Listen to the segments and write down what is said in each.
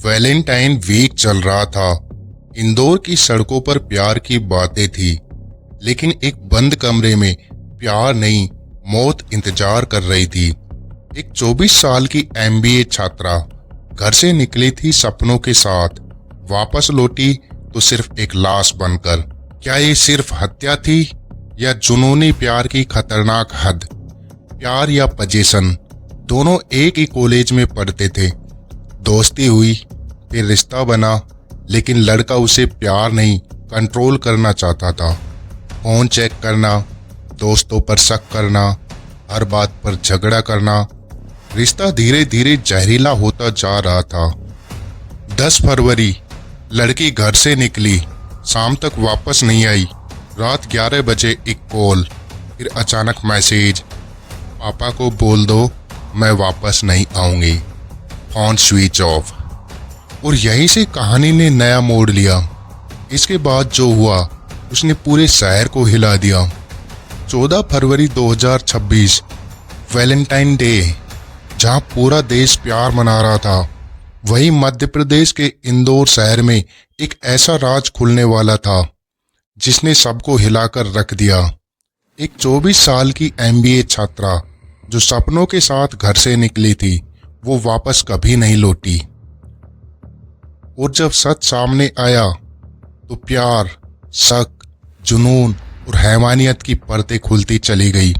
Valentine week चल रहा था। इंदौर की सड़कों पर प्यार की बातें थी, लेकिन एक बंद कमरे में प्यार नहीं, मौत इंतजार कर रही थी। एक 24 साल की MBA छात्रा घर से निकली थी सपनों के साथ, वापस लौटी तो सिर्फ एक लाश बनकर। क्या ये सिर्फ हत्या थी या जुनूनी प्यार की खतरनाक हद? प्यार या पोजीशन, दोनों एक ही कॉलेज में पढ़ते थे। दोस्ती हुई, फिर रिश्ता बना, लेकिन लड़का उसे प्यार नहीं, कंट्रोल करना चाहता था। फोन चेक करना, दोस्तों पर शक करना, हर बात पर झगड़ा करना। रिश्ता धीरे धीरे जहरीला होता जा रहा था। 10 फरवरी, लड़की घर से निकली, शाम तक वापस नहीं आई। रात 11 बजे एक कॉल, फिर अचानक मैसेज, पापा को बोल दो मैं वापस नहीं आऊंगी। Phone switch off. और यहीं से कहानी ने नया मोड़ लिया। इसके बाद जो हुआ उसने पूरे शहर को हिला दिया। 14 फरवरी 2026, वैलेंटाइन डे। जहां पूरा देश प्यार मना रहा था, वहीं मध्य प्रदेश के इंदौर शहर में एक ऐसा राज खुलने वाला था जिसने सबको हिलाकर रख दिया। एक 24 साल की MBA छात्रा जो सपनों के साथ घर से निकली थी, वो वापस कभी नहीं लौटी। और जब सच सामने आया तो प्यार, शक, जुनून और हैवानियत की परतें खुलती चली गई।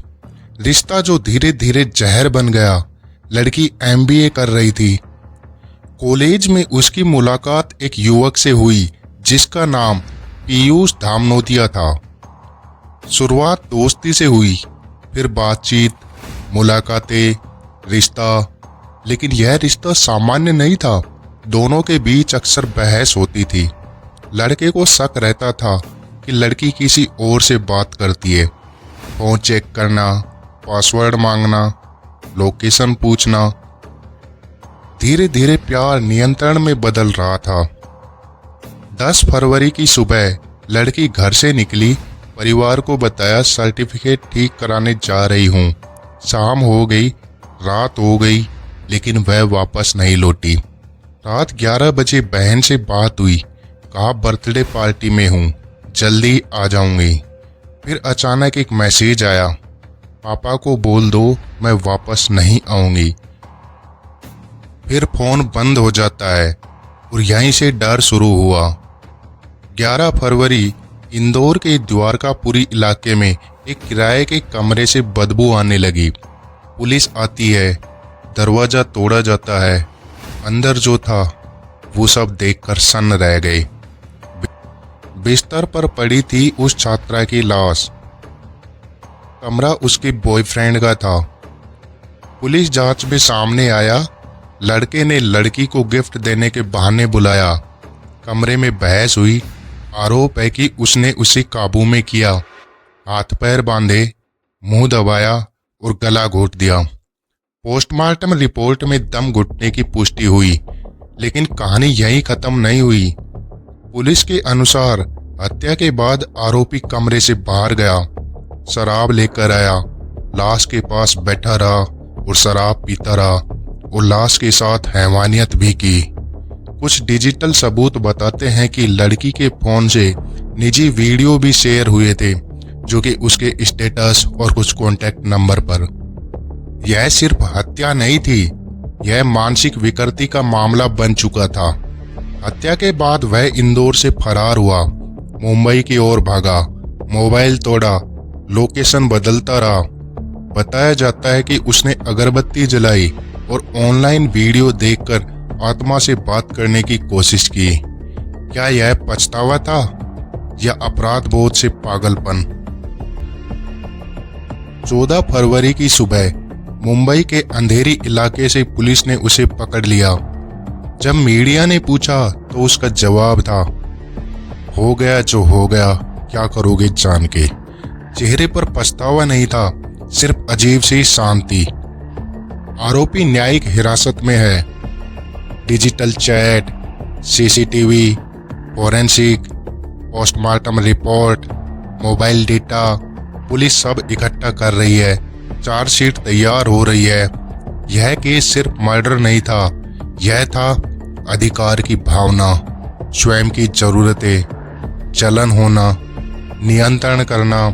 रिश्ता जो धीरे धीरे जहर बन गया। लड़की MBA कर रही थी। कॉलेज में उसकी मुलाकात एक युवक से हुई जिसका नाम पीयूष धामनोतिया था। शुरुआत दोस्ती से हुई, फिर बातचीत, मुलाकातें, रिश्ता। लेकिन यह रिश्ता सामान्य नहीं था। दोनों के बीच अक्सर बहस होती थी। लड़के को शक रहता था कि लड़की किसी और से बात करती है। फोन चेक करना, पासवर्ड मांगना, लोकेशन पूछना। धीरे धीरे प्यार नियंत्रण में बदल रहा था। 10 फरवरी की सुबह लड़की घर से निकली, परिवार को बताया सर्टिफिकेट ठीक कराने जा रही हूँ। शाम हो गई, रात हो गई, लेकिन वह वापस नहीं लौटी। रात 11 बजे बहन से बात हुई, कहा बर्थडे पार्टी में हूँ, जल्दी आ जाऊंगी। फिर अचानक एक मैसेज आया, पापा को बोल दो मैं वापस नहीं आऊंगी। फिर फोन बंद हो जाता है और यहीं से डर शुरू हुआ। 11 फरवरी, इंदौर के द्वारकापुरी इलाके में एक किराए के कमरे से बदबू आने लगी। पुलिस आती है, दरवाजा तोड़ा जाता है। अंदर जो था वो सब देखकर सन्न रह गए। बिस्तर पर पड़ी थी उस छात्रा की लाश। कमरा उसके बॉयफ्रेंड का था। पुलिस जांच में सामने आया, लड़के ने लड़की को गिफ्ट देने के बहाने बुलाया। कमरे में बहस हुई। आरोप है कि उसने उसे काबू में किया, हाथ पैर बांधे, मुंह दबाया और गला घोट दिया। पोस्टमार्टम रिपोर्ट में दम घुटने की पुष्टि हुई, लेकिन कहानी यहीं खत्म नहीं हुई। पुलिस के अनुसार हत्या के बाद आरोपी कमरे से बाहर गया, शराब लेकर आया, लाश के पास बैठा रहा और शराब पीता रहा और लाश के साथ हैवानियत भी की। कुछ डिजिटल सबूत बताते हैं कि लड़की के फोन से निजी वीडियो भी शेयर हुए थे, जो कि उसके स्टेटस और कुछ कॉन्टैक्ट नंबर पर। यह सिर्फ हत्या नहीं थी, यह मानसिक विकृति का मामला बन चुका था। हत्या के बाद वह इंदौर से फरार हुआ, मुंबई की ओर भागा, मोबाइल तोड़ा, लोकेशन बदलता रहा। बताया जाता है कि उसने अगरबत्ती जलाई और ऑनलाइन वीडियो देखकर आत्मा से बात करने की कोशिश की। क्या यह पछतावा था या अपराध बोध से पागलपन? 14 फरवरी की सुबह मुंबई के अंधेरी इलाके से पुलिस ने उसे पकड़ लिया। जब मीडिया ने पूछा तो उसका जवाब था, हो गया जो हो गया, क्या करोगे जान के। चेहरे पर पछतावा नहीं था, सिर्फ अजीब सी शांति। आरोपी न्यायिक हिरासत में है। Digital chat, CCTV, forensic, postmortem report, mobile data, police सब इकट्ठा कर रही है। चार्जशीट तैयार हो रही है। यह केस सिर्फ मर्डर नहीं था, यह था अधिकार की भावना, स्वयं की जरूरतें, जलन होना, नियंत्रण करना,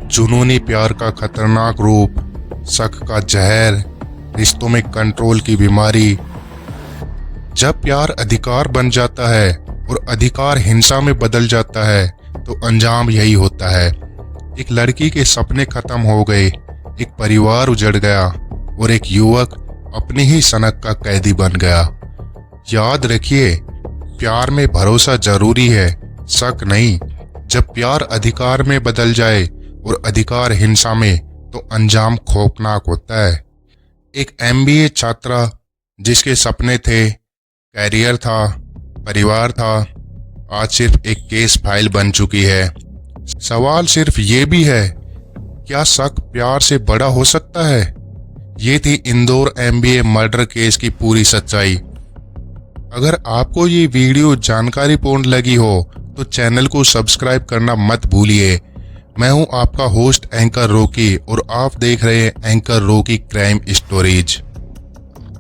जुनूनी प्यार का खतरनाक रूप, शक का जहर, रिश्तों में कंट्रोल की बीमारी। जब प्यार अधिकार बन जाता है और अधिकार हिंसा में बदल जाता है तो अंजाम यही होता है। एक लड़की के सपने खत्म हो गए, एक परिवार उजड़ गया और एक युवक अपनी ही सनक का कैदी बन गया। याद रखिए, प्यार में भरोसा जरूरी है, शक नहीं। जब प्यार अधिकार में बदल जाए और अधिकार हिंसा में तो अंजाम खौफनाक होता है। एक MBA छात्रा जिसके सपने थे, कैरियर था, परिवार था, आज सिर्फ एक केस फाइल बन चुकी है। सवाल सिर्फ ये भी है, क्या शक प्यार से बड़ा हो सकता है? ये थी इंदौर MBA मर्डर केस की पूरी सच्चाई। अगर आपको ये वीडियो जानकारीपूर्ण लगी हो तो चैनल को सब्सक्राइब करना मत भूलिए। मैं हूं आपका होस्ट एंकर रॉकी और आप देख रहे हैं एंकर रॉकी क्राइम स्टोरीज।